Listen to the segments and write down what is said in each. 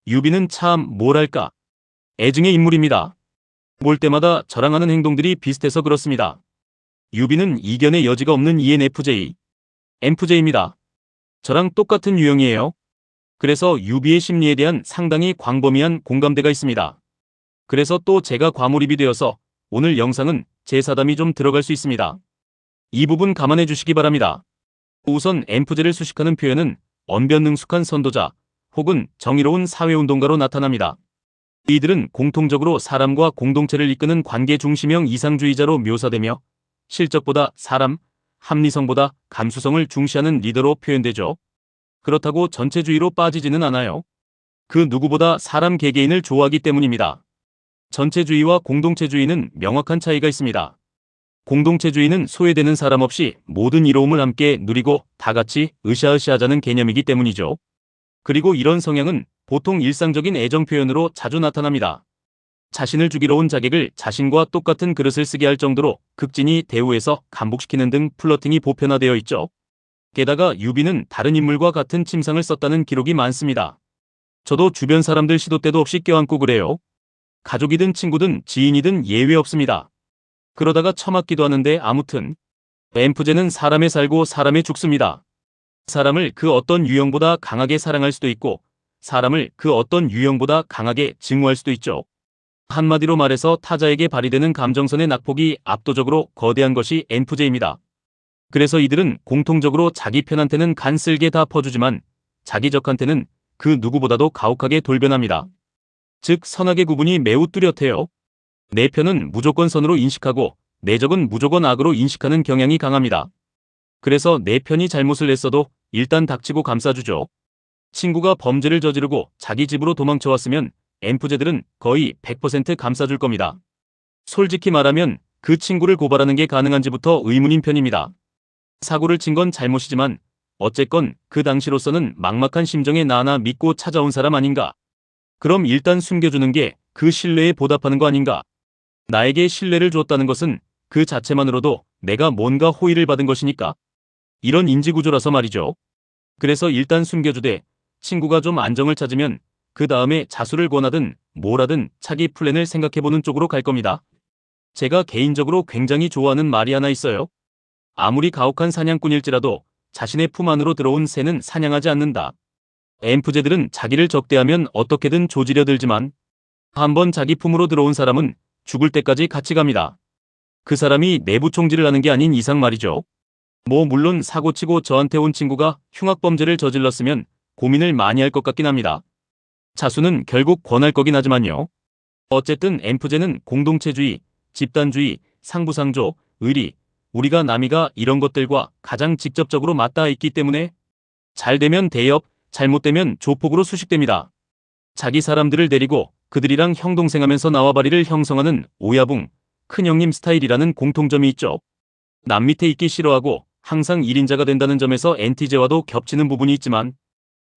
유비는 참 뭐랄까 애증의 인물입니다. 볼 때마다 저랑 하는 행동들이 비슷해서 그렇습니다. 유비는 이견의 여지가 없는 ENFJ, MFJ입니다. 저랑 똑같은 유형이에요. 그래서 유비의 심리에 대한 상당히 광범위한 공감대가 있습니다. 그래서 또 제가 과몰입이 되어서 오늘 영상은 제 사담이 좀 들어갈 수 있습니다. 이 부분 감안해 주시기 바랍니다. 우선 MFJ를 수식하는 표현은 언변능숙한 선도자 혹은 정의로운 사회운동가로 나타납니다. 이들은 공통적으로 사람과 공동체를 이끄는 관계 중심형 이상주의자로 묘사되며 실적보다 사람, 합리성보다 감수성을 중시하는 리더로 표현되죠. 그렇다고 전체주의로 빠지지는 않아요. 그 누구보다 사람 개개인을 좋아하기 때문입니다. 전체주의와 공동체주의는 명확한 차이가 있습니다. 공동체주의는 소외되는 사람 없이 모든 이로움을 함께 누리고 다 같이 으쌰으쌰하자는 개념이기 때문이죠. 그리고 이런 성향은 보통 일상적인 애정 표현으로 자주 나타납니다. 자신을 죽이러 온 자객을 자신과 똑같은 그릇을 쓰게 할 정도로 극진히 대우해서 감복시키는 등 플러팅이 보편화되어 있죠. 게다가 유비는 다른 인물과 같은 침상을 썼다는 기록이 많습니다. 저도 주변 사람들 시도 때도 없이 껴안고 그래요. 가족이든 친구든 지인이든 예외 없습니다. 그러다가 처맞기도 하는데 아무튼 MFJ는 사람에 살고 사람에 죽습니다. 사람을 그 어떤 유형보다 강하게 사랑할 수도 있고 사람을 그 어떤 유형보다 강하게 증오할 수도 있죠. 한마디로 말해서 타자에게 발휘되는 감정선의 낙폭이 압도적으로 거대한 것이 MFJ입니다. 그래서 이들은 공통적으로 자기 편한테는 간 쓸게 다 퍼주지만 자기 적한테는 그 누구보다도 가혹하게 돌변합니다. 즉 선악의 구분이 매우 뚜렷해요. 내 편은 무조건 선으로 인식하고 내 적은 무조건 악으로 인식하는 경향이 강합니다. 그래서 내 편이 잘못을 했어도 일단 닥치고 감싸주죠. 친구가 범죄를 저지르고 자기 집으로 도망쳐왔으면 MFJ들은 거의 100% 감싸줄 겁니다. 솔직히 말하면 그 친구를 고발하는 게 가능한지부터 의문인 편입니다. 사고를 친 건 잘못이지만 어쨌건 그 당시로서는 막막한 심정에 나 하나 믿고 찾아온 사람 아닌가. 그럼 일단 숨겨주는 게 그 신뢰에 보답하는 거 아닌가. 나에게 신뢰를 줬다는 것은 그 자체만으로도 내가 뭔가 호의를 받은 것이니까. 이런 인지구조라서 말이죠. 그래서 일단 숨겨주되 친구가 좀 안정을 찾으면 그 다음에 자수를 권하든 뭐라든 차기 플랜을 생각해보는 쪽으로 갈 겁니다. 제가 개인적으로 굉장히 좋아하는 말이 하나 있어요. 아무리 가혹한 사냥꾼일지라도 자신의 품 안으로 들어온 새는 사냥하지 않는다. MFJ들은 자기를 적대하면 어떻게든 조지려 들지만 한번 자기 품으로 들어온 사람은 죽을 때까지 같이 갑니다. 그 사람이 내부 총질을 하는 게 아닌 이상 말이죠. 물론 사고치고 저한테 온 친구가 흉악범죄를 저질렀으면 고민을 많이 할 것 같긴 합니다. 자수는 결국 권할 거긴 하지만요. 어쨌든 MFJ는 공동체주의, 집단주의, 상부상조, 의리, 우리가 남이가 이런 것들과 가장 직접적으로 맞닿아 있기 때문에 잘 되면 대협, 잘못되면 조폭으로 수식됩니다. 자기 사람들을 데리고 그들이랑 형동생하면서 나와바리를 형성하는 오야붕, 큰형님 스타일이라는 공통점이 있죠. 남 밑에 있기 싫어하고 항상 1인자가 된다는 점에서 NTJ와도 겹치는 부분이 있지만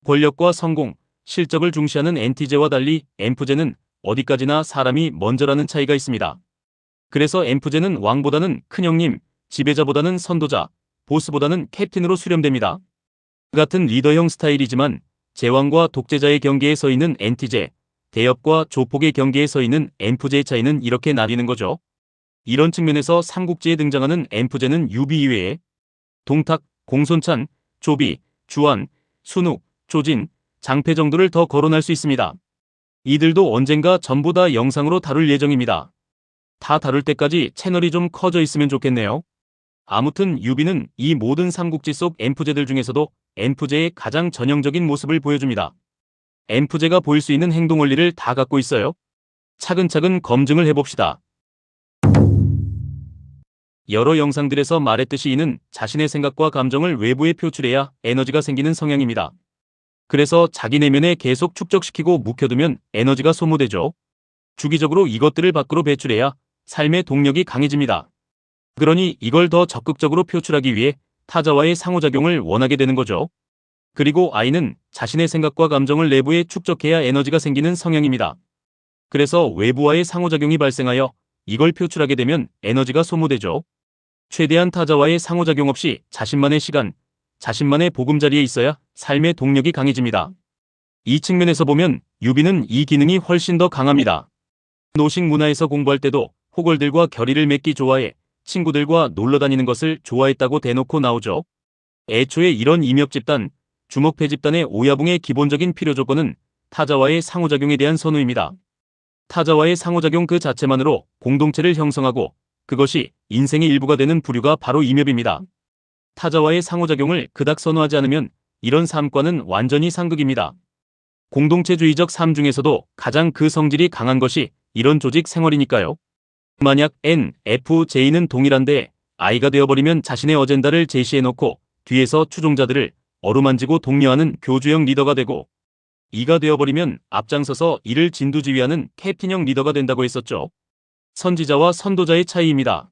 권력과 성공, 실적을 중시하는 NTJ와 달리 MFJ는 어디까지나 사람이 먼저라는 차이가 있습니다. 그래서 MFJ는 왕보다는 큰형님, 지배자보다는 선도자, 보스보다는 캡틴으로 수렴됩니다. 같은 리더형 스타일이지만 제왕과 독재자의 경계에 서 있는 NTJ, 대협과 조폭의 경계에 서 있는 MFJ의 차이는 이렇게 나뉘는 거죠. 이런 측면에서 삼국지에 등장하는 MFJ는 유비 이외에 동탁, 공손찬, 조비, 주한, 순욱, 조진, 장패 정도를 더 거론할 수 있습니다. 이들도 언젠가 전부 다 영상으로 다룰 예정입니다. 다 다룰 때까지 채널이 좀 커져 있으면 좋겠네요. 아무튼 유비는 이 모든 삼국지 속 MFJ들 중에서도 MFJ의 가장 전형적인 모습을 보여줍니다. MFJ가 보일 수 있는 행동 원리를 다 갖고 있어요. 차근차근 검증을 해봅시다. 여러 영상들에서 말했듯이 이는 자신의 생각과 감정을 외부에 표출해야 에너지가 생기는 성향입니다. 그래서 자기 내면에 계속 축적시키고 묵혀두면 에너지가 소모되죠. 주기적으로 이것들을 밖으로 배출해야 삶의 동력이 강해집니다. 그러니 이걸 더 적극적으로 표출하기 위해 타자와의 상호작용을 원하게 되는 거죠. 그리고 I는 자신의 생각과 감정을 내부에 축적해야 에너지가 생기는 성향입니다. 그래서 외부와의 상호작용이 발생하여 이걸 표출하게 되면 에너지가 소모되죠. 최대한 타자와의 상호작용 없이 자신만의 시간, 자신만의 보금자리에 있어야 삶의 동력이 강해집니다. 이 측면에서 보면 유비는 이 기능이 훨씬 더 강합니다. 노식 문화에서 공부할 때도 호걸들과 결의를 맺기 좋아해 친구들과 놀러 다니는 것을 좋아했다고 대놓고 나오죠. 애초에 이런 임협집단, 주먹패집단의 오야붕의 기본적인 필요 조건은 타자와의 상호작용에 대한 선호입니다. 타자와의 상호작용 그 자체만으로 공동체를 형성하고 그것이 인생의 일부가 되는 부류가 바로 임협입니다. 타자와의 상호작용을 그닥 선호하지 않으면 이런 삶과는 완전히 상극입니다. 공동체주의적 삶 중에서도 가장 그 성질이 강한 것이 이런 조직 생활이니까요. 만약 N, F, J는 동일한데 I가 되어버리면 자신의 어젠다를 제시해놓고 뒤에서 추종자들을 어루만지고 독려하는 교주형 리더가 되고, E가 되어버리면 앞장서서 이를 진두지휘하는 캡틴형 리더가 된다고 했었죠. 선지자와 선도자의 차이입니다.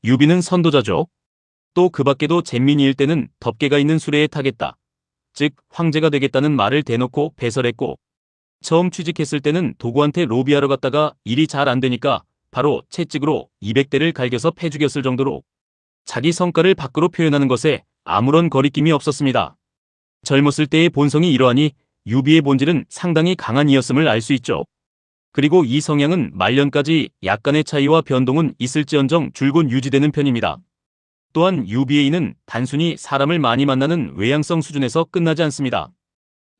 유비는 선도자죠. 또 그 밖에도 잼민이일 때는 덮개가 있는 수레에 타겠다, 즉 황제가 되겠다는 말을 대놓고 배설했고, 처음 취직했을 때는 도구한테 로비하러 갔다가 일이 잘 안 되니까 바로 채찍으로 200대를 갈겨서 패 죽였을 정도로 자기 성과를 밖으로 표현하는 것에 아무런 거리낌이 없었습니다. 젊었을 때의 본성이 이러하니 유비의 본질은 상당히 강한 이였음을 알 수 있죠. 그리고 이 성향은 말년까지 약간의 차이와 변동은 있을지언정 줄곧 유지되는 편입니다. 또한 유비의 이는 단순히 사람을 많이 만나는 외향성 수준에서 끝나지 않습니다.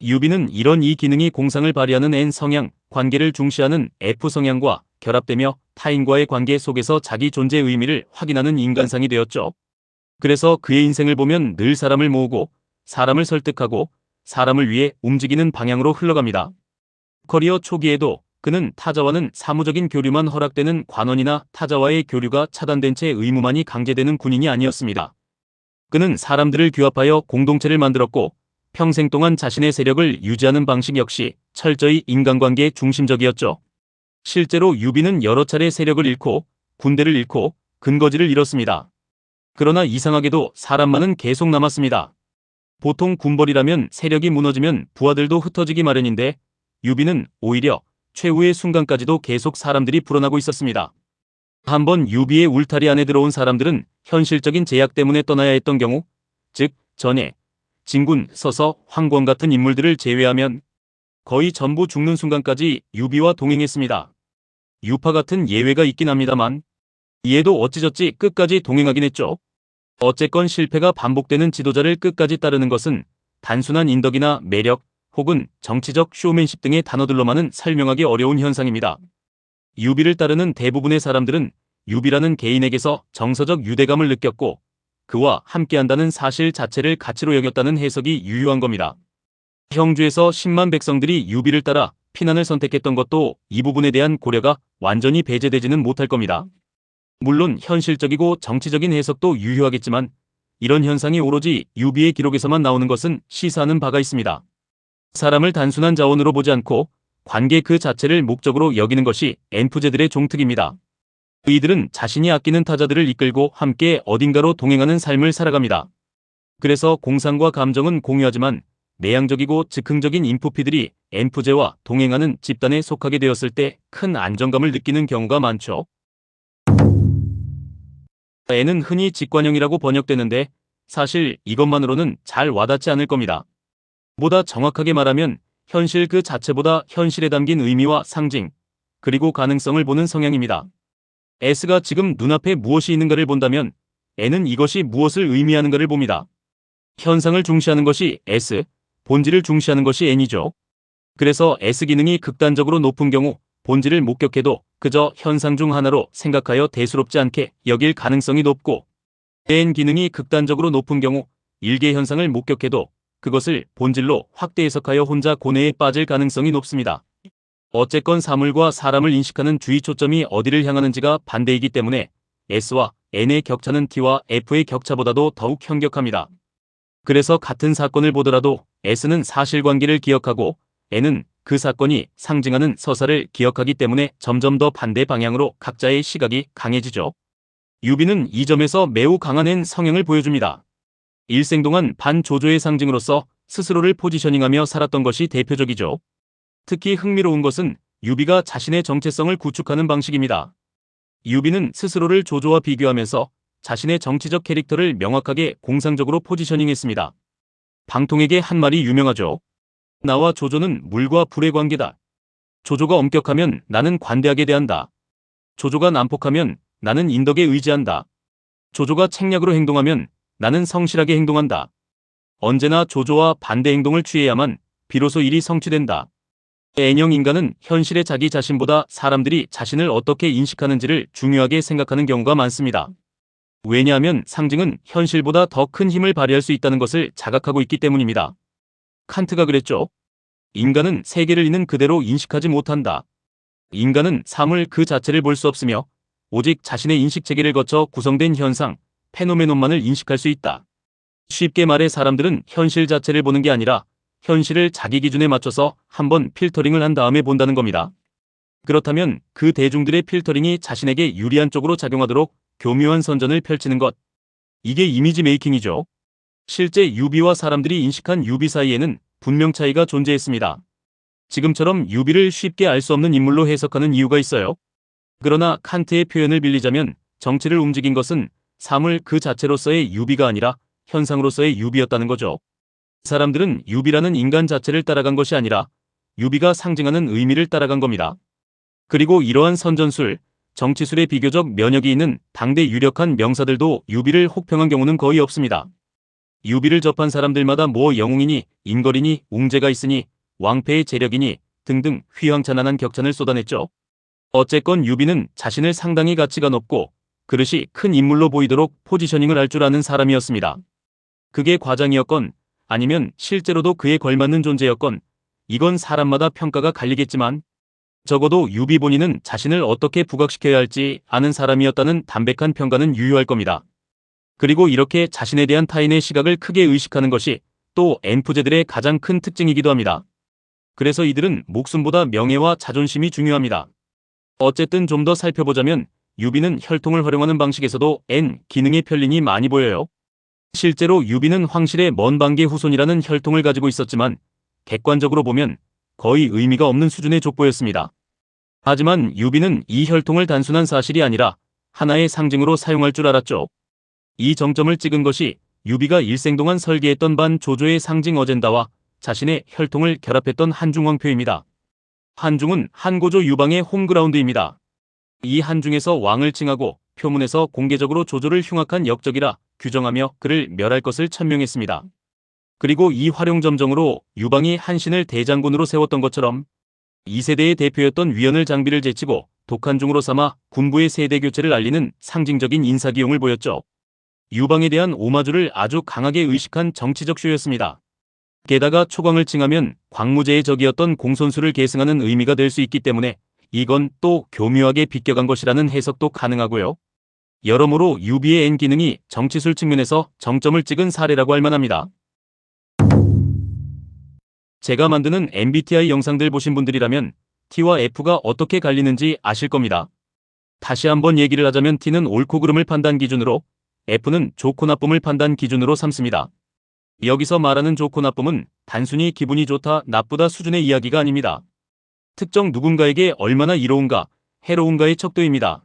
유비는 이런 이 기능이 공상을 발휘하는 N 성향, 관계를 중시하는 F 성향과 결합되며 타인과의 관계 속에서 자기 존재의 의미를 확인하는 인간상이 되었죠. 그래서 그의 인생을 보면 늘 사람을 모으고 사람을 설득하고 사람을 위해 움직이는 방향으로 흘러갑니다. 커리어 초기에도 그는 타자와는 사무적인 교류만 허락되는 관원이나 타자와의 교류가 차단된 채 의무만이 강제되는 군인이 아니었습니다. 그는 사람들을 규합하여 공동체를 만들었고 평생 동안 자신의 세력을 유지하는 방식 역시 철저히 인간관계에 중심적이었죠. 실제로 유비는 여러 차례 세력을 잃고 군대를 잃고 근거지를 잃었습니다. 그러나 이상하게도 사람만은 계속 남았습니다. 보통 군벌이라면 세력이 무너지면 부하들도 흩어지기 마련인데 유비는 오히려 최후의 순간까지도 계속 사람들이 불어나고 있었습니다. 한번 유비의 울타리 안에 들어온 사람들은 현실적인 제약 때문에 떠나야 했던 경우, 즉 전에 진군, 서서, 황권 같은 인물들을 제외하면 거의 전부 죽는 순간까지 유비와 동행했습니다. 유파 같은 예외가 있긴 합니다만 이에도 어찌저찌 끝까지 동행하긴 했죠. 어쨌건 실패가 반복되는 지도자를 끝까지 따르는 것은 단순한 인덕이나 매력 혹은 정치적 쇼맨십 등의 단어들로만은 설명하기 어려운 현상입니다. 유비를 따르는 대부분의 사람들은 유비라는 개인에게서 정서적 유대감을 느꼈고 그와 함께한다는 사실 자체를 가치로 여겼다는 해석이 유효한 겁니다. 형주에서 10만 백성들이 유비를 따라 피난을 선택했던 것도 이 부분에 대한 고려가 완전히 배제되지는 못할 겁니다. 물론 현실적이고 정치적인 해석도 유효하겠지만 이런 현상이 오로지 유비의 기록에서만 나오는 것은 시사하는 바가 있습니다. 사람을 단순한 자원으로 보지 않고 관계 그 자체를 목적으로 여기는 것이 엔프제들의 종특입니다. 이들은 자신이 아끼는 타자들을 이끌고 함께 어딘가로 동행하는 삶을 살아갑니다. 그래서 공상과 감정은 공유하지만 내향적이고 즉흥적인 인프피들이 엔프제와 동행하는 집단에 속하게 되었을 때 큰 안정감을 느끼는 경우가 많죠. N은 흔히 직관형이라고 번역되는데 사실 이것만으로는 잘 와닿지 않을 겁니다. 보다 정확하게 말하면 현실 그 자체보다 현실에 담긴 의미와 상징, 그리고 가능성을 보는 성향입니다. S가 지금 눈앞에 무엇이 있는가를 본다면 N은 이것이 무엇을 의미하는가를 봅니다. 현상을 중시하는 것이 S, 본질을 중시하는 것이 N이죠. 그래서 S 기능이 극단적으로 높은 경우 본질을 목격해도 그저 현상 중 하나로 생각하여 대수롭지 않게 여길 가능성이 높고, N 기능이 극단적으로 높은 경우 일개 현상을 목격해도 그것을 본질로 확대 해석하여 혼자 고뇌에 빠질 가능성이 높습니다. 어쨌건 사물과 사람을 인식하는 주의 초점이 어디를 향하는지가 반대이기 때문에 S와 N의 격차는 T와 F의 격차보다도 더욱 현격합니다. 그래서 같은 사건을 보더라도 S는 사실관계를 기억하고 N은 그 사건이 상징하는 서사를 기억하기 때문에 점점 더 반대 방향으로 각자의 시각이 강해지죠. 유비는 이 점에서 매우 강한 N 성향을 보여줍니다. 일생 동안 반조조의 상징으로서 스스로를 포지셔닝하며 살았던 것이 대표적이죠. 특히 흥미로운 것은 유비가 자신의 정체성을 구축하는 방식입니다. 유비는 스스로를 조조와 비교하면서 자신의 정치적 캐릭터를 명확하게 공상적으로 포지셔닝했습니다. 방통에게 한 말이 유명하죠. 나와 조조는 물과 불의 관계다. 조조가 엄격하면 나는 관대하게 대한다. 조조가 난폭하면 나는 인덕에 의지한다. 조조가 책략으로 행동하면 나는 성실하게 행동한다. 언제나 조조와 반대 행동을 취해야만 비로소 일이 성취된다. N형 인간은 현실의 자기 자신보다 사람들이 자신을 어떻게 인식하는지를 중요하게 생각하는 경우가 많습니다. 왜냐하면 상징은 현실보다 더 큰 힘을 발휘할 수 있다는 것을 자각하고 있기 때문입니다. 칸트가 그랬죠. 인간은 세계를 있는 그대로 인식하지 못한다. 인간은 사물 그 자체를 볼 수 없으며 오직 자신의 인식체계를 거쳐 구성된 현상, 페노메논만을 인식할 수 있다. 쉽게 말해 사람들은 현실 자체를 보는 게 아니라 현실을 자기 기준에 맞춰서 한번 필터링을 한 다음에 본다는 겁니다. 그렇다면 그 대중들의 필터링이 자신에게 유리한 쪽으로 작용하도록 교묘한 선전을 펼치는 것. 이게 이미지 메이킹이죠. 실제 유비와 사람들이 인식한 유비 사이에는 분명 차이가 존재했습니다. 지금처럼 유비를 쉽게 알 수 없는 인물로 해석하는 이유가 있어요. 그러나 칸트의 표현을 빌리자면 정치를 움직인 것은 사물 그 자체로서의 유비가 아니라 현상으로서의 유비였다는 거죠. 사람들은 유비라는 인간 자체를 따라간 것이 아니라 유비가 상징하는 의미를 따라간 겁니다. 그리고 이러한 선전술, 정치술에 비교적 면역이 있는 당대 유력한 명사들도 유비를 혹평한 경우는 거의 없습니다. 유비를 접한 사람들마다 뭐 영웅이니 인거리니 웅재가 있으니 왕패의 재력이니 등등 휘황찬란한 격찬을 쏟아냈죠. 어쨌건 유비는 자신을 상당히 가치가 높고 그릇이 큰 인물로 보이도록 포지셔닝을 할 줄 아는 사람이었습니다. 그게 과장이었건 아니면 실제로도 그에 걸맞는 존재였건 이건 사람마다 평가가 갈리겠지만 적어도 유비 본인은 자신을 어떻게 부각시켜야 할지 아는 사람이었다는 담백한 평가는 유효할 겁니다. 그리고 이렇게 자신에 대한 타인의 시각을 크게 의식하는 것이 또 엔프제들의 가장 큰 특징이기도 합니다. 그래서 이들은 목숨보다 명예와 자존심이 중요합니다. 어쨌든 좀 더 살펴보자면 유비는 혈통을 활용하는 방식에서도 N 기능의 편린이 많이 보여요. 실제로 유비는 황실의 먼 반계 후손이라는 혈통을 가지고 있었지만 객관적으로 보면 거의 의미가 없는 수준의 족보였습니다. 하지만 유비는 이 혈통을 단순한 사실이 아니라 하나의 상징으로 사용할 줄 알았죠. 이 정점을 찍은 것이 유비가 일생 동안 설계했던 반 조조의 상징 어젠다와 자신의 혈통을 결합했던 한중왕표입니다. 한중은 한고조 유방의 홈그라운드입니다. 이 한중에서 왕을 칭하고 표문에서 공개적으로 조조를 흉악한 역적이라 규정하며 그를 멸할 것을 천명했습니다. 그리고 이 활용점정으로 유방이 한신을 대장군으로 세웠던 것처럼 2세대의 대표였던 위연을 장비를 제치고 독한중으로 삼아 군부의 세대 교체를 알리는 상징적인 인사기용을 보였죠. 유방에 대한 오마주를 아주 강하게 의식한 정치적 쇼였습니다. 게다가 초광을 칭하면 광무제의 적이었던 공손수를 계승하는 의미가 될 수 있기 때문에 이건 또 교묘하게 비껴간 것이라는 해석도 가능하고요. 여러모로 유비의 N 기능이 정치술 측면에서 정점을 찍은 사례라고 할 만합니다. 제가 만드는 MBTI 영상들 보신 분들이라면 T와 F가 어떻게 갈리는지 아실 겁니다. 다시 한번 얘기를 하자면 T는 옳고 그름을 판단 기준으로, F는 좋고 나쁨을 판단 기준으로 삼습니다. 여기서 말하는 좋고 나쁨은 단순히 기분이 좋다, 나쁘다 수준의 이야기가 아닙니다. 특정 누군가에게 얼마나 이로운가, 해로운가의 척도입니다.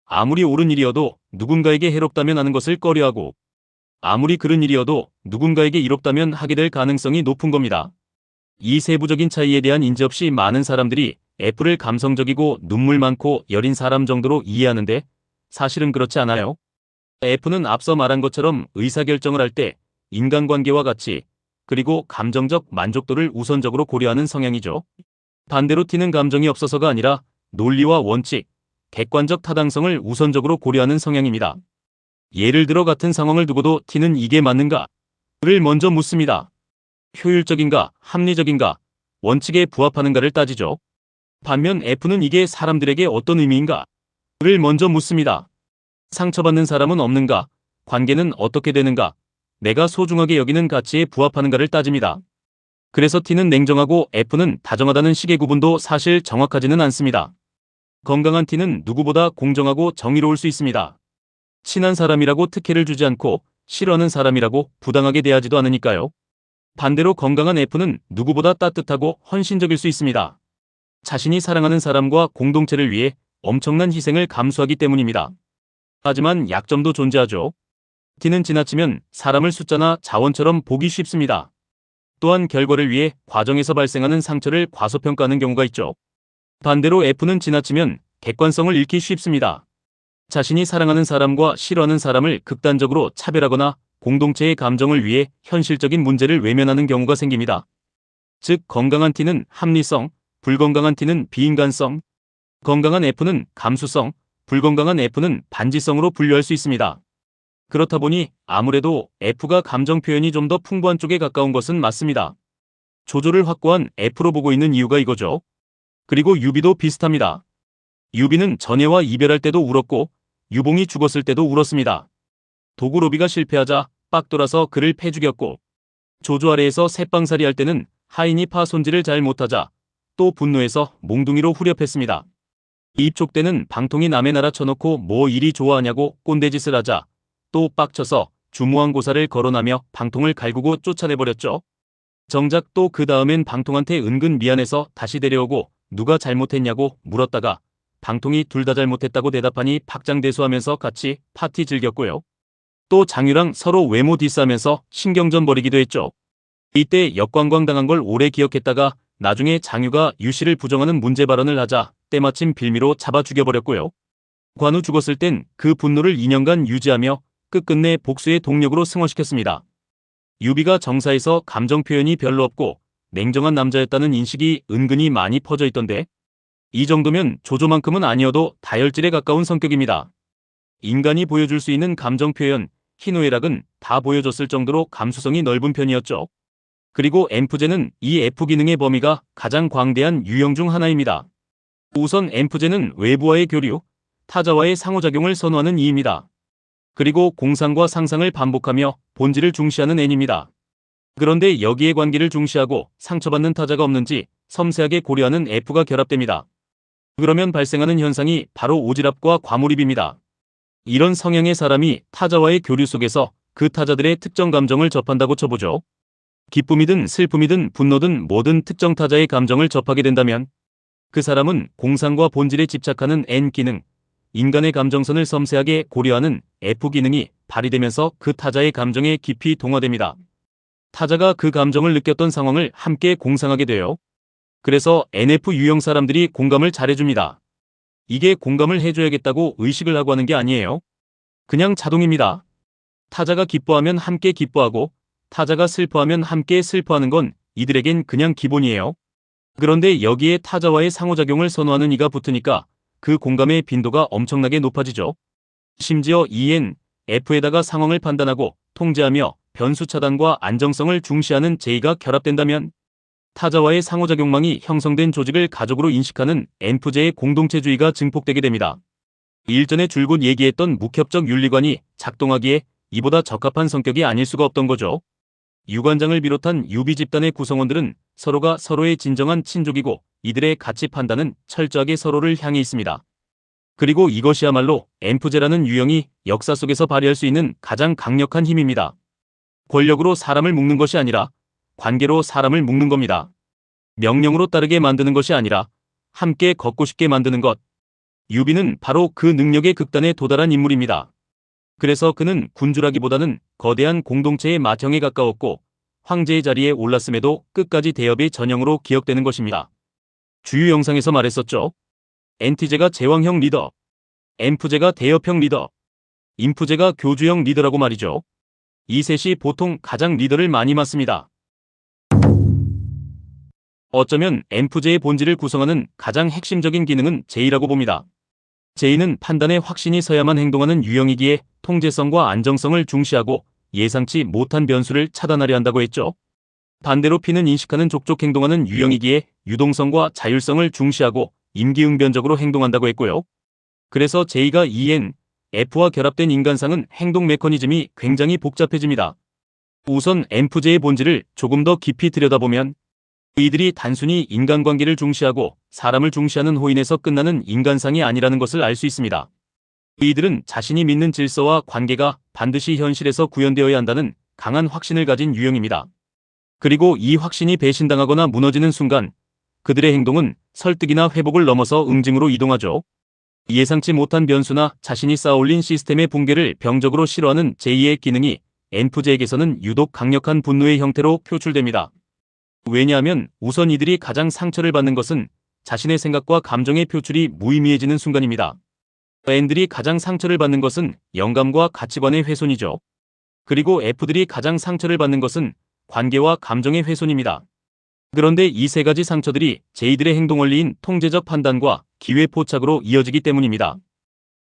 아무리 옳은 일이어도 누군가에게 해롭다면 하는 것을 꺼려하고 아무리 그른 일이어도 누군가에게 이롭다면 하게 될 가능성이 높은 겁니다. 이 세부적인 차이에 대한 인지 없이 많은 사람들이 F를 감성적이고 눈물 많고 여린 사람 정도로 이해하는데 사실은 그렇지 않아요. F는 앞서 말한 것처럼 의사결정을 할 때 인간관계와 가치, 그리고 감정적 만족도를 우선적으로 고려하는 성향이죠. 반대로 T는 감정이 없어서가 아니라 논리와 원칙, 객관적 타당성을 우선적으로 고려하는 성향입니다. 예를 들어 같은 상황을 두고도 T는 이게 맞는가? 를 먼저 묻습니다. 효율적인가, 합리적인가, 원칙에 부합하는가를 따지죠. 반면 F는 이게 사람들에게 어떤 의미인가? 를 먼저 묻습니다. 상처받는 사람은 없는가? 관계는 어떻게 되는가? 내가 소중하게 여기는 가치에 부합하는가를 따집니다. 그래서 T는 냉정하고 F는 다정하다는 식의 구분도 사실 정확하지는 않습니다. 건강한 T는 누구보다 공정하고 정의로울 수 있습니다. 친한 사람이라고 특혜를 주지 않고 싫어하는 사람이라고 부당하게 대하지도 않으니까요. 반대로 건강한 F는 누구보다 따뜻하고 헌신적일 수 있습니다. 자신이 사랑하는 사람과 공동체를 위해 엄청난 희생을 감수하기 때문입니다. 하지만 약점도 존재하죠. T는 지나치면 사람을 숫자나 자원처럼 보기 쉽습니다. 또한 결과를 위해 과정에서 발생하는 상처를 과소평가하는 경우가 있죠. 반대로 F는 지나치면 객관성을 잃기 쉽습니다. 자신이 사랑하는 사람과 싫어하는 사람을 극단적으로 차별하거나 공동체의 감정을 위해 현실적인 문제를 외면하는 경우가 생깁니다. 즉, 건강한 T는 합리성, 불건강한 T는 비인간성, 건강한 F는 감수성, 불건강한 F는 반지성으로 분류할 수 있습니다. 그렇다 보니 아무래도 F가 감정 표현이 좀 더 풍부한 쪽에 가까운 것은 맞습니다. 조조를 확고한 F로 보고 있는 이유가 이거죠. 그리고 유비도 비슷합니다. 유비는 전예와 이별할 때도 울었고 유봉이 죽었을 때도 울었습니다. 도구로비가 실패하자 빡 돌아서 그를 패 죽였고, 조조 아래에서 새빵살이 할 때는 하인이 파 손질을 잘 못하자 또 분노해서 몽둥이로 후렵했습니다. 입족 때는 방통이 남의 나라 쳐놓고 뭐 이리 좋아하냐고 꼰대짓을 하자 또 빡쳐서 주무왕고사를 거론하며 방통을 갈구고 쫓아내버렸죠. 정작 또 그 다음엔 방통한테 은근 미안해서 다시 데려오고 누가 잘못했냐고 물었다가 방통이 둘 다 잘못했다고 대답하니 박장대소하면서 같이 파티 즐겼고요. 또 장유랑 서로 외모 디스하면서 신경전 벌이기도 했죠. 이때 역광광 당한 걸 오래 기억했다가 나중에 장유가 유씨를 부정하는 문제 발언을 하자 때마침 빌미로 잡아 죽여버렸고요. 관우 죽었을 땐 그 분노를 2년간 유지하며 끝끝내 복수의 동력으로 승화시켰습니다. 유비가 정사에서 감정 표현이 별로 없고 냉정한 남자였다는 인식이 은근히 많이 퍼져 있던데, 이 정도면 조조만큼은 아니어도 다혈질에 가까운 성격입니다. 인간이 보여줄 수 있는 감정 표현, 희노애락은 다 보여줬을 정도로 감수성이 넓은 편이었죠. 그리고 엠프제는 이 F 기능의 범위가 가장 광대한 유형 중 하나입니다. 우선 엠프제는 외부와의 교류, 타자와의 상호작용을 선호하는 이입니다. 그리고 공상과 상상을 반복하며 본질을 중시하는 N입니다. 그런데 여기에 관계를 중시하고 상처받는 타자가 없는지 섬세하게 고려하는 F가 결합됩니다. 그러면 발생하는 현상이 바로 오지랖과 과몰입입니다. 이런 성향의 사람이 타자와의 교류 속에서 그 타자들의 특정 감정을 접한다고 쳐보죠. 기쁨이든 슬픔이든 분노든 뭐든 특정 타자의 감정을 접하게 된다면 그 사람은 공상과 본질에 집착하는 N 기능, 인간의 감정선을 섬세하게 고려하는 F 기능이 발휘되면서 그 타자의 감정에 깊이 동화됩니다. 타자가 그 감정을 느꼈던 상황을 함께 공상하게 돼요. 그래서 NF 유형 사람들이 공감을 잘해줍니다. 이게 공감을 해줘야겠다고 의식을 하고 하는 게 아니에요. 그냥 자동입니다. 타자가 기뻐하면 함께 기뻐하고 타자가 슬퍼하면 함께 슬퍼하는 건 이들에겐 그냥 기본이에요. 그런데 여기에 타자와의 상호작용을 선호하는 이가 붙으니까 그 공감의 빈도가 엄청나게 높아지죠. 심지어 EN, F에다가 상황을 판단하고 통제하며 변수 차단과 안정성을 중시하는 J가 결합된다면 타자와의 상호작용망이 형성된 조직을 가족으로 인식하는 엔프제의 공동체주의가 증폭되게 됩니다. 일전에 줄곧 얘기했던 묵협적 윤리관이 작동하기에 이보다 적합한 성격이 아닐 수가 없던 거죠. 유관장을 비롯한 유비 집단의 구성원들은 서로가 서로의 진정한 친족이고 이들의 가치 판단은 철저하게 서로를 향해 있습니다. 그리고 이것이야말로 엔프제라는 유형이 역사 속에서 발휘할 수 있는 가장 강력한 힘입니다. 권력으로 사람을 묶는 것이 아니라 관계로 사람을 묶는 겁니다. 명령으로 따르게 만드는 것이 아니라 함께 걷고 싶게 만드는 것. 유비는 바로 그 능력의 극단에 도달한 인물입니다. 그래서 그는 군주라기보다는 거대한 공동체의 맏형에 가까웠고 황제의 자리에 올랐음에도 끝까지 대업의 전형으로 기억되는 것입니다. 주요 영상에서 말했었죠. NT제가 제왕형 리더, 엠프제가 대업형 리더, 인프제가 교주형 리더라고 말이죠. 이 셋이 보통 가장 리더를 많이 맡습니다. 어쩌면 엠프제의 본질을 구성하는 가장 핵심적인 기능은 J라고 봅니다. J는 판단에 확신이 서야만 행동하는 유형이기에 통제성과 안정성을 중시하고 예상치 못한 변수를 차단하려 한다고 했죠. 반대로 P는 인식하는 족족 행동하는 유형이기에 유동성과 자율성을 중시하고 임기응변적으로 행동한다고 했고요. 그래서 J가 EN, F와 결합된 인간상은 행동 메커니즘이 굉장히 복잡해집니다. 우선 엠프제의 본질을 조금 더 깊이 들여다보면 이들이 단순히 인간관계를 중시하고 사람을 중시하는 호인에서 끝나는 인간상이 아니라는 것을 알 수 있습니다. 이들은 자신이 믿는 질서와 관계가 반드시 현실에서 구현되어야 한다는 강한 확신을 가진 유형입니다. 그리고 이 확신이 배신당하거나 무너지는 순간 그들의 행동은 설득이나 회복을 넘어서 응징으로 이동하죠. 예상치 못한 변수나 자신이 쌓아올린 시스템의 붕괴를 병적으로 싫어하는 제2의 기능이 엔프제에게서는 유독 강력한 분노의 형태로 표출됩니다. 왜냐하면 우선 이들이 가장 상처를 받는 것은 자신의 생각과 감정의 표출이 무의미해지는 순간입니다. N들이 가장 상처를 받는 것은 영감과 가치관의 훼손이죠. 그리고 F들이 가장 상처를 받는 것은 관계와 감정의 훼손입니다. 그런데 이 세 가지 상처들이 J들의 행동 원리인 통제적 판단과 기회 포착으로 이어지기 때문입니다.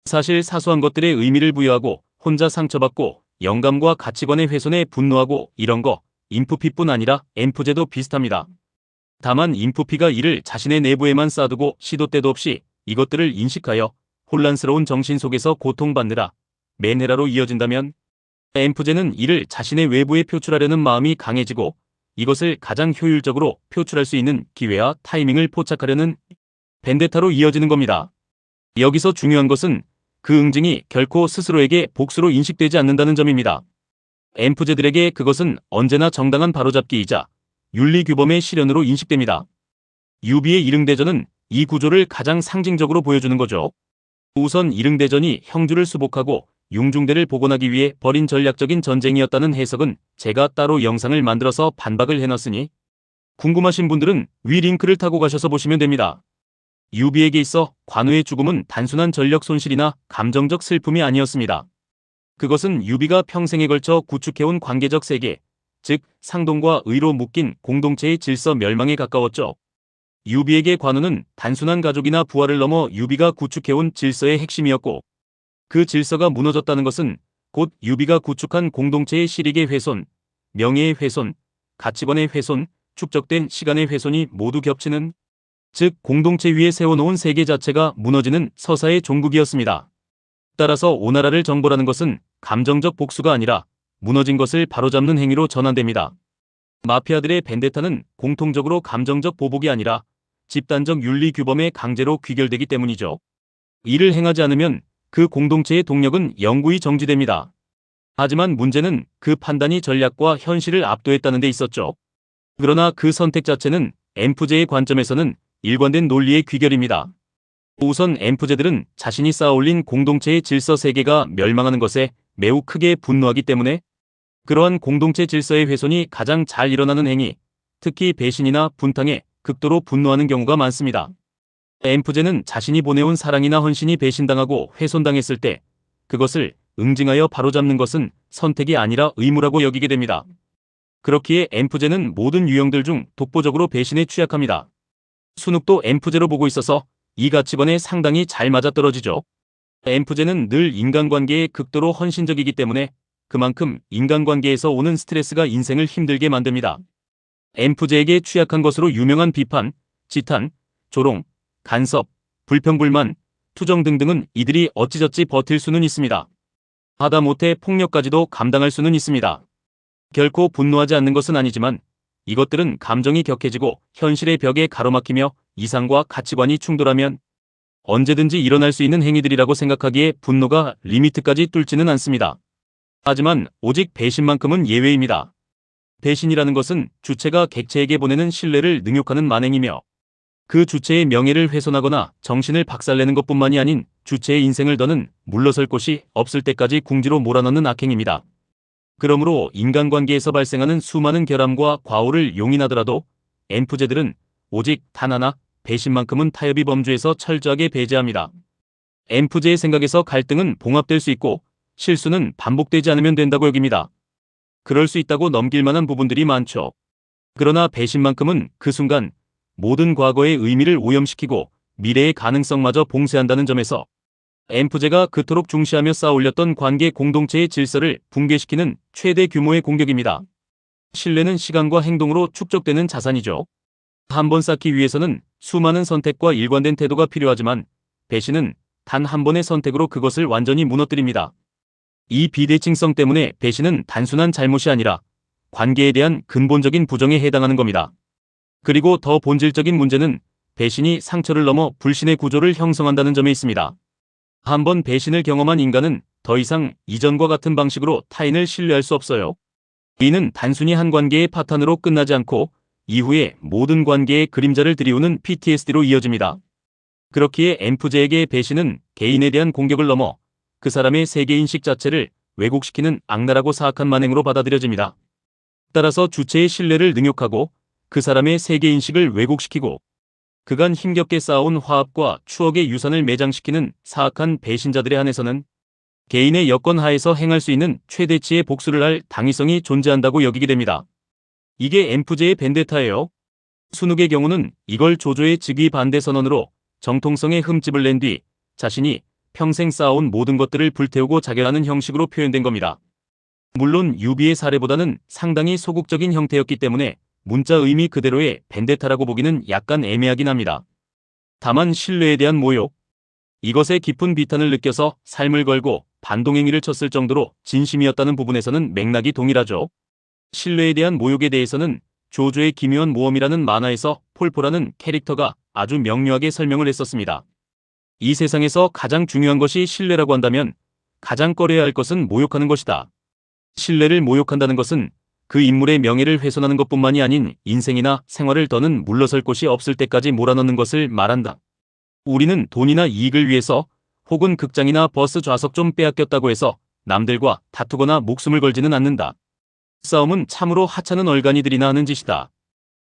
사실 사소한 것들에 의미를 부여하고 혼자 상처받고 영감과 가치관의 훼손에 분노하고 이런 거 인프피뿐 아니라 M프제도 비슷합니다. 다만 인프피가 이를 자신의 내부에만 쌓아두고 시도 때도 없이 이것들을 인식하여 혼란스러운 정신 속에서 고통받느라 맨헤라로 이어진다면 M프제는 이를 자신의 외부에 표출하려는 마음이 강해지고 이것을 가장 효율적으로 표출할 수 있는 기회와 타이밍을 포착하려는 벤데타로 이어지는 겁니다. 여기서 중요한 것은 그 응징이 결코 스스로에게 복수로 인식되지 않는다는 점입니다. M프제들에게 그것은 언제나 정당한 바로잡기이자 윤리규범의 실현으로 인식됩니다. 유비의 일응대전은 이 구조를 가장 상징적으로 보여주는 거죠. 우선 일응대전이 형주를 수복하고 융중대를 복원하기 위해 벌인 전략적인 전쟁이었다는 해석은 제가 따로 영상을 만들어서 반박을 해놨으니 궁금하신 분들은 위 링크를 타고 가셔서 보시면 됩니다. 유비에게 있어 관우의 죽음은 단순한 전력 손실이나 감정적 슬픔이 아니었습니다. 그것은 유비가 평생에 걸쳐 구축해온 관계적 세계, 즉 상동과 의로 묶인 공동체의 질서 멸망에 가까웠죠. 유비에게 관우는 단순한 가족이나 부하를 넘어 유비가 구축해온 질서의 핵심이었고 그 질서가 무너졌다는 것은 곧 유비가 구축한 공동체의 실익의 훼손, 명예의 훼손, 가치관의 훼손, 축적된 시간의 훼손이 모두 겹치는, 즉 공동체 위에 세워놓은 세계 자체가 무너지는 서사의 종국이었습니다. 따라서 오나라를 정벌하는 것은 감정적 복수가 아니라 무너진 것을 바로잡는 행위로 전환됩니다. 마피아들의 벤데타는 공통적으로 감정적 보복이 아니라 집단적 윤리 규범에 강제로 귀결되기 때문이죠. 이를 행하지 않으면 그 공동체의 동력은 영구히 정지됩니다. 하지만 문제는 그 판단이 전략과 현실을 압도했다는 데 있었죠. 그러나 그 선택 자체는 M프제의 관점에서는 일관된 논리의 귀결입니다. 우선 M프제들은 자신이 쌓아올린 공동체의 질서 세계가 멸망하는 것에 매우 크게 분노하기 때문에 그러한 공동체 질서의 훼손이 가장 잘 일어나는 행위, 특히 배신이나 분탕에 극도로 분노하는 경우가 많습니다. M프제는 자신이 보내온 사랑이나 헌신이 배신당하고 훼손당했을 때 그것을 응징하여 바로잡는 것은 선택이 아니라 의무라고 여기게 됩니다. 그렇기에 M프제는 모든 유형들 중 독보적으로 배신에 취약합니다. 순욱도 M프제로 보고 있어서 이 가치관에 상당히 잘 맞아떨어지죠. M프제는 늘 인간관계에 극도로 헌신적이기 때문에 그만큼 인간관계에서 오는 스트레스가 인생을 힘들게 만듭니다. M프제에게 취약한 것으로 유명한 비판, 지탄, 조롱, 간섭, 불평불만, 투정 등등은 이들이 어찌저찌 버틸 수는 있습니다. 하다못해 폭력까지도 감당할 수는 있습니다. 결코 분노하지 않는 것은 아니지만 이것들은 감정이 격해지고 현실의 벽에 가로막히며 이상과 가치관이 충돌하면 언제든지 일어날 수 있는 행위들이라고 생각하기에 분노가 리미트까지 뚫지는 않습니다. 하지만 오직 배신만큼은 예외입니다. 배신이라는 것은 주체가 객체에게 보내는 신뢰를 능욕하는 만행이며 그 주체의 명예를 훼손하거나 정신을 박살내는 것뿐만이 아닌 주체의 인생을 더는 물러설 곳이 없을 때까지 궁지로 몰아넣는 악행입니다. 그러므로 인간관계에서 발생하는 수많은 결함과 과오를 용인하더라도 M프제들은 오직 단 하나, 배신만큼은 타협이 범주에서 철저하게 배제합니다. M프제의 생각에서 갈등은 봉합될 수 있고 실수는 반복되지 않으면 된다고 여깁니다. 그럴 수 있다고 넘길 만한 부분들이 많죠. 그러나 배신만큼은 그 순간 모든 과거의 의미를 오염시키고 미래의 가능성마저 봉쇄한다는 점에서 M프제가 그토록 중시하며 쌓아올렸던 관계 공동체의 질서를 붕괴시키는 최대 규모의 공격입니다. 신뢰는 시간과 행동으로 축적되는 자산이죠. 한 번 쌓기 위해서는 수많은 선택과 일관된 태도가 필요하지만 배신은 단 한 번의 선택으로 그것을 완전히 무너뜨립니다. 이 비대칭성 때문에 배신은 단순한 잘못이 아니라 관계에 대한 근본적인 부정에 해당하는 겁니다. 그리고 더 본질적인 문제는 배신이 상처를 넘어 불신의 구조를 형성한다는 점에 있습니다. 한번 배신을 경험한 인간은 더 이상 이전과 같은 방식으로 타인을 신뢰할 수 없어요. 이는 단순히 한 관계의 파탄으로 끝나지 않고 이후에 모든 관계의 그림자를 들이우는 PTSD로 이어집니다. 그렇기에 M프제에게 배신은 개인에 대한 공격을 넘어 그 사람의 세계인식 자체를 왜곡시키는 악랄하고 사악한 만행으로 받아들여집니다. 따라서 주체의 신뢰를 능욕하고 그 사람의 세계인식을 왜곡시키고 그간 힘겹게 쌓아온 화합과 추억의 유산을 매장시키는 사악한 배신자들에 한해서는 개인의 여건 하에서 행할 수 있는 최대치의 복수를 할 당위성이 존재한다고 여기게 됩니다. 이게 엠프제의 벤데타예요. 순욱의 경우는 이걸 조조의 즉위 반대 선언으로 정통성의 흠집을 낸 뒤 자신이 평생 쌓아온 모든 것들을 불태우고 자결하는 형식으로 표현된 겁니다. 물론 유비의 사례보다는 상당히 소극적인 형태였기 때문에 문자 의미 그대로의 벤데타라고 보기는 약간 애매하긴 합니다. 다만 신뢰에 대한 모욕, 이것에 깊은 비탄을 느껴서 삶을 걸고 반동행위를 쳤을 정도로 진심이었다는 부분에서는 맥락이 동일하죠. 신뢰에 대한 모욕에 대해서는 조조의 기묘한 모험이라는 만화에서 폴포라는 캐릭터가 아주 명료하게 설명을 했었습니다. 이 세상에서 가장 중요한 것이 신뢰라고 한다면 가장 꺼려야 할 것은 모욕하는 것이다. 신뢰를 모욕한다는 것은 그 인물의 명예를 훼손하는 것뿐만이 아닌 인생이나 생활을 더는 물러설 곳이 없을 때까지 몰아넣는 것을 말한다. 우리는 돈이나 이익을 위해서 혹은 극장이나 버스 좌석 좀 빼앗겼다고 해서 남들과 다투거나 목숨을 걸지는 않는다. 싸움은 참으로 하찮은 얼간이들이나 하는 짓이다.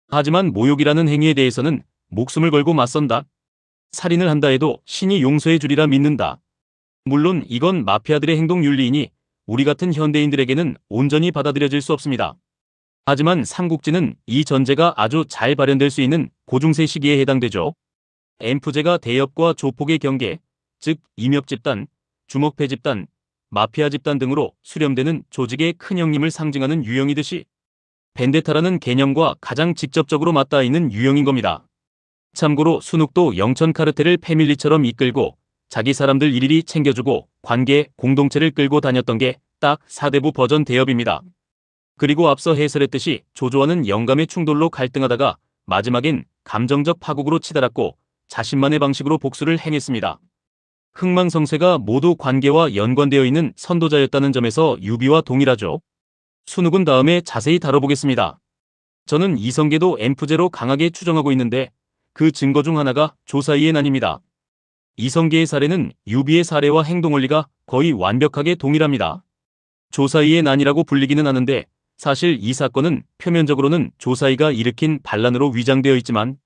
하지만 모욕이라는 행위에 대해서는 목숨을 걸고 맞선다. 살인을 한다 해도 신이 용서해 주리라 믿는다. 물론 이건 마피아들의 행동 윤리이니 우리 같은 현대인들에게는 온전히 받아들여질 수 없습니다. 하지만 삼국지는 이 전제가 아주 잘 발현될 수 있는 고중세 시기에 해당되죠. 엠프제가 대엽과 조폭의 경계, 즉 임엽집단, 주먹패집단, 마피아 집단 등으로 수렴되는 조직의 큰형님을 상징하는 유형이듯이 벤데타라는 개념과 가장 직접적으로 맞닿아 있는 유형인 겁니다. 참고로 순욱도 영천 카르텔을 패밀리처럼 이끌고 자기 사람들 일일이 챙겨주고 관계, 공동체를 끌고 다녔던 게 딱 4대부 버전 대엽입니다. 그리고 앞서 해설했듯이 조조와는 영감의 충돌로 갈등하다가 마지막엔 감정적 파국으로 치달았고 자신만의 방식으로 복수를 행했습니다. 흥망성쇠가 모두 관계와 연관되어 있는 선도자였다는 점에서 유비와 동일하죠. 순욱은 다음에 자세히 다뤄보겠습니다. 저는 이성계도 엠프제로 강하게 추정하고 있는데 그 증거 중 하나가 조사이의 난입니다. 이성계의 사례는 유비의 사례와 행동 원리가 거의 완벽하게 동일합니다. 조사이의 난이라고 불리기는 하는데 사실 이 사건은 표면적으로는 조사이가 일으킨 반란으로 위장되어 있지만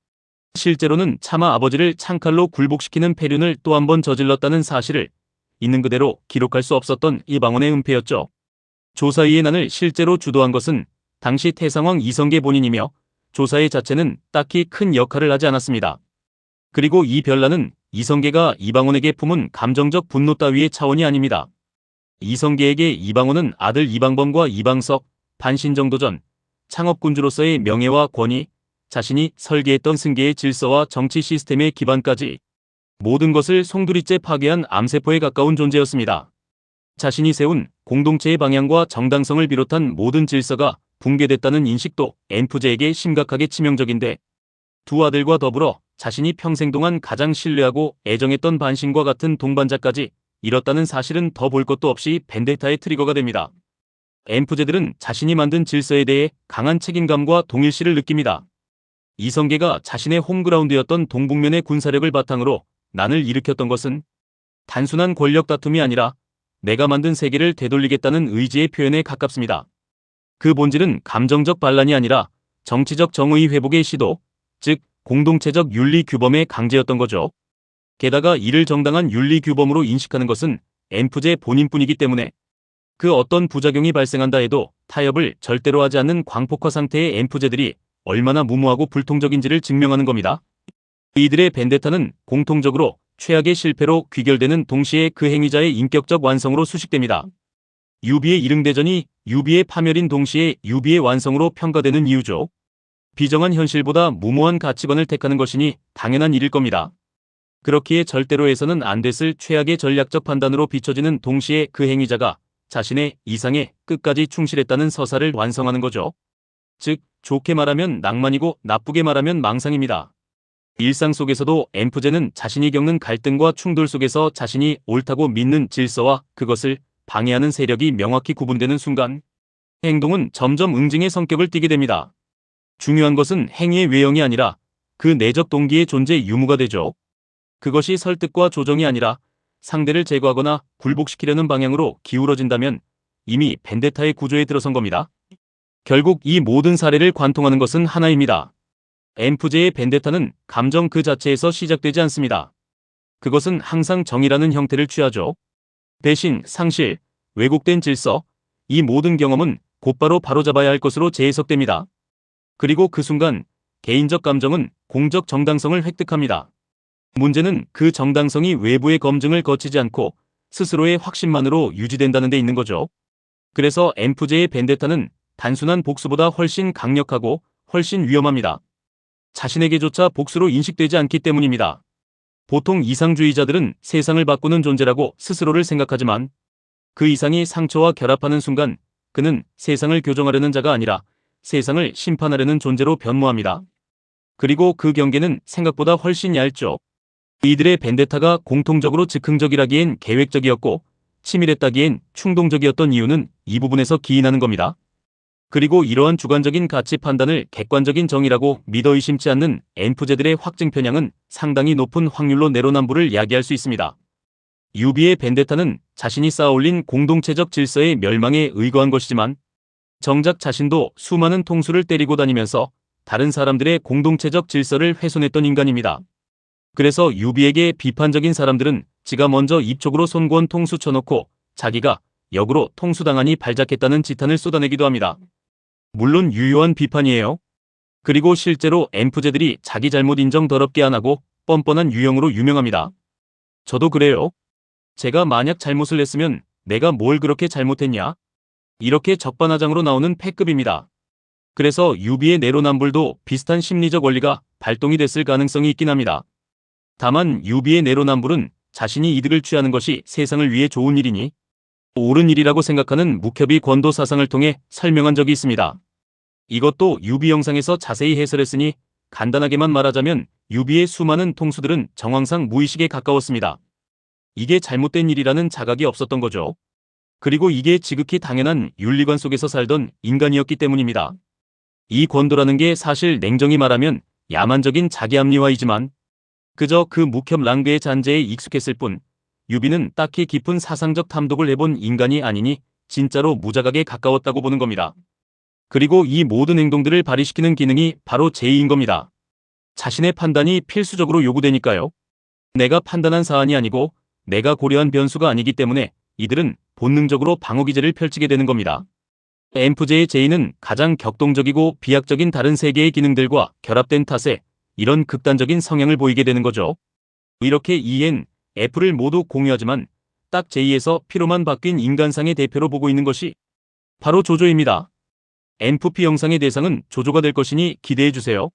실제로는 차마 아버지를 창칼로 굴복시키는 폐륜을 또 한 번 저질렀다는 사실을 있는 그대로 기록할 수 없었던 이방원의 은폐였죠. 조사이의 난을 실제로 주도한 것은 당시 태상왕 이성계 본인이며 조사의 자체는 딱히 큰 역할을 하지 않았습니다. 그리고 이 변란은 이성계가 이방원에게 품은 감정적 분노 따위의 차원이 아닙니다. 이성계에게 이방원은 아들 이방범과 이방석, 반신정도전, 창업군주로서의 명예와 권위, 자신이 설계했던 승계의 질서와 정치 시스템의 기반까지 모든 것을 송두리째 파괴한 암세포에 가까운 존재였습니다. 자신이 세운 공동체의 방향과 정당성을 비롯한 모든 질서가 붕괴됐다는 인식도 엠프제에게 심각하게 치명적인데 두 아들과 더불어 자신이 평생 동안 가장 신뢰하고 애정했던 반신과 같은 동반자까지 잃었다는 사실은 더 볼 것도 없이 벤데타의 트리거가 됩니다. 엠프제들은 자신이 만든 질서에 대해 강한 책임감과 동일시를 느낍니다. 이성계가 자신의 홈그라운드였던 동북면의 군사력을 바탕으로 난을 일으켰던 것은 단순한 권력 다툼이 아니라 내가 만든 세계를 되돌리겠다는 의지의 표현에 가깝습니다. 그 본질은 감정적 반란이 아니라 정치적 정의 회복의 시도, 즉 공동체적 윤리 규범의 강제였던 거죠. 게다가 이를 정당한 윤리 규범으로 인식하는 것은 엠프제 본인뿐이기 때문에 그 어떤 부작용이 발생한다 해도 타협을 절대로 하지 않는 광폭화 상태의 엠프제들이 얼마나 무모하고 불통적인지를 증명하는 겁니다. 이들의 벤데타는 공통적으로 최악의 실패로 귀결되는 동시에 그 행위자의 인격적 완성으로 수식됩니다. 유비의 일흥대전이 유비의 파멸인 동시에 유비의 완성으로 평가되는 이유죠. 비정한 현실보다 무모한 가치관을 택하는 것이니 당연한 일일 겁니다. 그렇기에 절대로 해서는 안 됐을 최악의 전략적 판단으로 비춰지는 동시에 그 행위자가 자신의 이상에 끝까지 충실했다는 서사를 완성하는 거죠. 즉 좋게 말하면 낭만이고 나쁘게 말하면 망상입니다. 일상 속에서도 엠프제는 자신이 겪는 갈등과 충돌 속에서 자신이 옳다고 믿는 질서와 그것을 방해하는 세력이 명확히 구분되는 순간 행동은 점점 응징의 성격을 띠게 됩니다. 중요한 것은 행위의 외형이 아니라 그 내적 동기의 존재 유무가 되죠. 그것이 설득과 조정이 아니라 상대를 제거하거나 굴복시키려는 방향으로 기울어진다면 이미 벤데타의 구조에 들어선 겁니다. 결국 이 모든 사례를 관통하는 것은 하나입니다. 엠프제의 벤데타는 감정 그 자체에서 시작되지 않습니다. 그것은 항상 정의라는 형태를 취하죠. 배신, 상실, 왜곡된 질서, 이 모든 경험은 곧바로 바로잡아야 할 것으로 재해석됩니다. 그리고 그 순간 개인적 감정은 공적 정당성을 획득합니다. 문제는 그 정당성이 외부의 검증을 거치지 않고 스스로의 확신만으로 유지된다는 데 있는 거죠. 그래서 엠프제의 벤데타는 단순한 복수보다 훨씬 강력하고 훨씬 위험합니다. 자신에게조차 복수로 인식되지 않기 때문입니다. 보통 이상주의자들은 세상을 바꾸는 존재라고 스스로를 생각하지만 그 이상이 상처와 결합하는 순간 그는 세상을 교정하려는 자가 아니라 세상을 심판하려는 존재로 변모합니다. 그리고 그 경계는 생각보다 훨씬 얇죠. 이들의 벤데타가 공통적으로 즉흥적이라기엔 계획적이었고 치밀했다기엔 충동적이었던 이유는 이 부분에서 기인하는 겁니다. 그리고 이러한 주관적인 가치 판단을 객관적인 정의라고 믿어 의심치 않는 엠프제들의 확증 편향은 상당히 높은 확률로 내로남불을 야기할 수 있습니다. 유비의 벤데타는 자신이 쌓아올린 공동체적 질서의 멸망에 의거한 것이지만 정작 자신도 수많은 통수를 때리고 다니면서 다른 사람들의 공동체적 질서를 훼손했던 인간입니다. 그래서 유비에게 비판적인 사람들은 지가 먼저 입쪽으로 손구원 통수 쳐놓고 자기가 역으로 통수당하니 발작했다는 지탄을 쏟아내기도 합니다. 물론 유효한 비판이에요. 그리고 실제로 엠프제들이 자기 잘못 인정 더럽게 안 하고 뻔뻔한 유형으로 유명합니다. 저도 그래요. 제가 만약 잘못을 했으면 내가 뭘 그렇게 잘못했냐? 이렇게 적반하장으로 나오는 패급입니다. 그래서 유비의 내로남불도 비슷한 심리적 원리가 발동이 됐을 가능성이 있긴 합니다. 다만 유비의 내로남불은 자신이 이득을 취하는 것이 세상을 위해 좋은 일이니 옳은 일이라고 생각하는 묵협이 권도 사상을 통해 설명한 적이 있습니다. 이것도 유비 영상에서 자세히 해설했으니 간단하게만 말하자면 유비의 수많은 통수들은 정황상 무의식에 가까웠습니다. 이게 잘못된 일이라는 자각이 없었던 거죠. 그리고 이게 지극히 당연한 윤리관 속에서 살던 인간이었기 때문입니다. 이 권도라는 게 사실 냉정히 말하면 야만적인 자기합리화이지만 그저 그 묵협 랑그의 잔재에 익숙했을 뿐 유비는 딱히 깊은 사상적 탐독을 해본 인간이 아니니 진짜로 무자각에 가까웠다고 보는 겁니다. 그리고 이 모든 행동들을 발휘시키는 기능이 바로 제의인 겁니다. 자신의 판단이 필수적으로 요구되니까요. 내가 판단한 사안이 아니고 내가 고려한 변수가 아니기 때문에 이들은 본능적으로 방어기제를 펼치게 되는 겁니다. 엠프제의 제의는 가장 격동적이고 비약적인 다른 세계의 기능들과 결합된 탓에 이런 극단적인 성향을 보이게 되는 거죠. 이렇게 E엔 F를 모두 공유하지만 딱 J에서 P로만 바뀐 인간상의 대표로 보고 있는 것이 바로 조조입니다. NFP 영상의 대상은 조조가 될 것이니 기대해주세요.